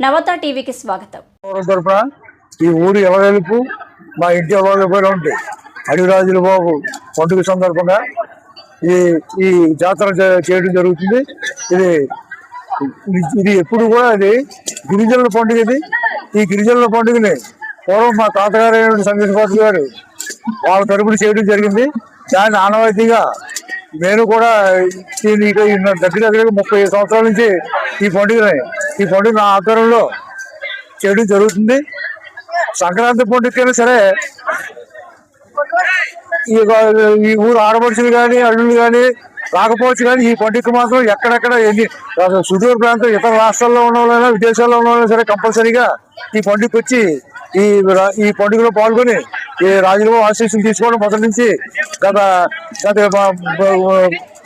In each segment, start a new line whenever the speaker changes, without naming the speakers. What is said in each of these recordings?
నవత టీవీకి స్వాగతం.
ఈ ఊరు ఎవరెలుపు మా ఇంటి ఎవరెలుపులో ఉంటాయి. అడివిరాజుల బాబు పండుగ సందర్భంగా ఈ జాతర చేయడం జరుగుతుంది. ఇది ఎప్పుడు కూడా అది గిరిజనుల పండుగ. ఈ గిరిజనుల పండుగని పూర్వం మా తాతగారు సంగీత పాత్ర గారు వాళ్ళ తరపున చేయడం జరిగింది. దాన్ని ఆనవాయితీగా నేను కూడా దగ్గర 30 సంవత్సరాల నుంచి ఈ పండుగ నా ఆధ్వర్యంలో చేయడం జరుగుతుంది. సంక్రాంతి పండుగకైనా సరే ఈ ఊరు ఆడపడుచులు కానీ అల్లుళ్ళు కానీ రాకపోవచ్చు, కానీ ఈ పండుగ మాత్రం ఎక్కడెక్కడ సుదూర ప్రాంతం ఇతర రాష్ట్రాల్లో ఉన్న వాళ్ళైనా విదేశాల్లో ఉన్న వాళ్ళైనా సరే కంపల్సరీగా ఈ పండుగకి వచ్చి ఈ పండుగలో పాల్గొని ఈ రాజుల ఆశీస్సులు తీసుకోవడం మొదటి నుంచి గత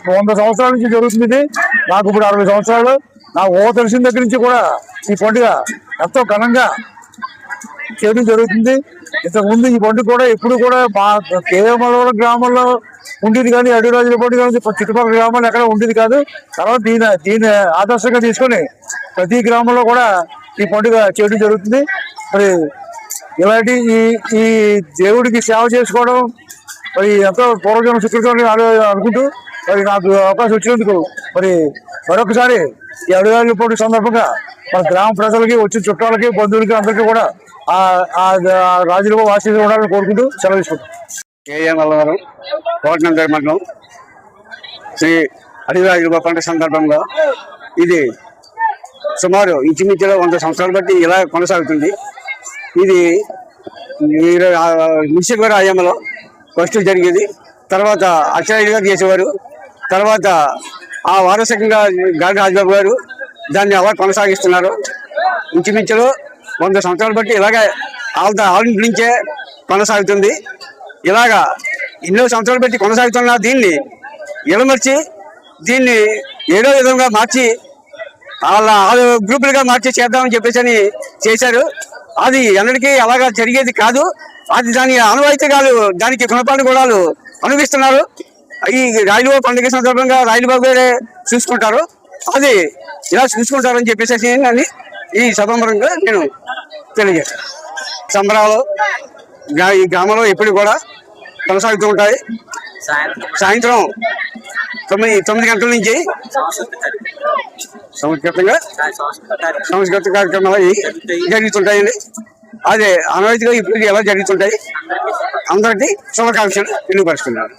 100 సంవత్సరాల నుంచి జరుగుతుంది. నాకు ఇప్పుడు 60 సంవత్సరాలు. నాకు తెలిసిన దగ్గర నుంచి కూడా ఈ పండుగ ఎంతో ఘనంగా చేయడం జరుగుతుంది. ఇంతకుముందు ఈ పండుగ కూడా ఎప్పుడు కూడా మా కేవలం గ్రామంలో ఉండేది, కానీ అడివిరాజుల పండుగ చుట్టుపక్కల గ్రామాల్లో ఎక్కడ ఉండేది కాదు. తర్వాత దీన్ని ఆదర్శంగా తీసుకొని ప్రతి గ్రామంలో కూడా ఈ పండుగ చేయడం జరుగుతుంది. మరి ఇలాంటి ఈ దేవుడికి సేవ చేసుకోవడం మరి ఎంతో పూర్వజన్మ సుకృతం అనుకుంటూ మరి నాకు అవకాశం వచ్చినందుకు మరొకసారి ఈ అడివిరాజుల పండుగ సందర్భంగా మన గ్రామ ప్రజలకి, వచ్చిన చుట్టాలకి, బంధువులకి అందరికీ కూడా ఆ రాజుల ఆశీర్వాదాలు ఉండాలని కోరుకుంటూ సెలవు తీసుకుంటాం.
కేఎన్ నల్లవరం కోటనందరి మండలం శ్రీ అడివిరాజుల పండుగ సందర్భంగా ఇది సుమారు ఇంచుమించులో 100 సంవత్సరాలు బట్టి ఇలా కొనసాగుతుంది. ఇది మున్సిపల్ ఆయంలో ఫస్ట్ జరిగేది. తర్వాత అచ్చారెడ్డి గారు చేసేవారు. తర్వాత ఆ వారసకంగా గాలి రాజబాబు గారు దాన్ని అలా కొనసాగిస్తున్నారు. ఇంచుమించులో 100 సంవత్సరాలు బట్టి ఇలాగే ఆవిడ నుంచే కొనసాగుతుంది. ఇలాగా ఎన్నో సంవత్సరాలు బట్టి కొనసాగుతున్న దీన్ని ఎడమర్చి దీన్ని ఏదో విధంగా మార్చి వాళ్ళ గ్రూపులుగా మార్చి చేద్దామని చెప్పేసి చేశారు. అది ఎన్నటికీ అలాగా జరిగేది కాదు. అది దాని ఆనవాయితీ కాదు, దానికి గుణపాఠ కూడా అనుభవిస్తున్నారు. ఈ రాయలబాబు పండుగ సందర్భంగా రాయలబాబు గారే చూసుకుంటారు. అది ఇలా చూసుకుంటారని చెప్పేసి అని ఈ సభంగా నేను తెలియజేస్తాను. సంబరాలు ఈ గ్రామంలో ఎప్పుడు కూడా కొనసాగుతూ ఉంటాయి. సాయంత్రం 9 గంటల నుంచి సంస్కృత కార్యక్రమాలు జరుగుతుంటాయండి. అదే ఆనవాయితీగా ఇప్పుడు ఎలా జరుగుతుంటాయి. అందరికీ శుభాకాంక్షలు తెలియపరుస్తున్నారు.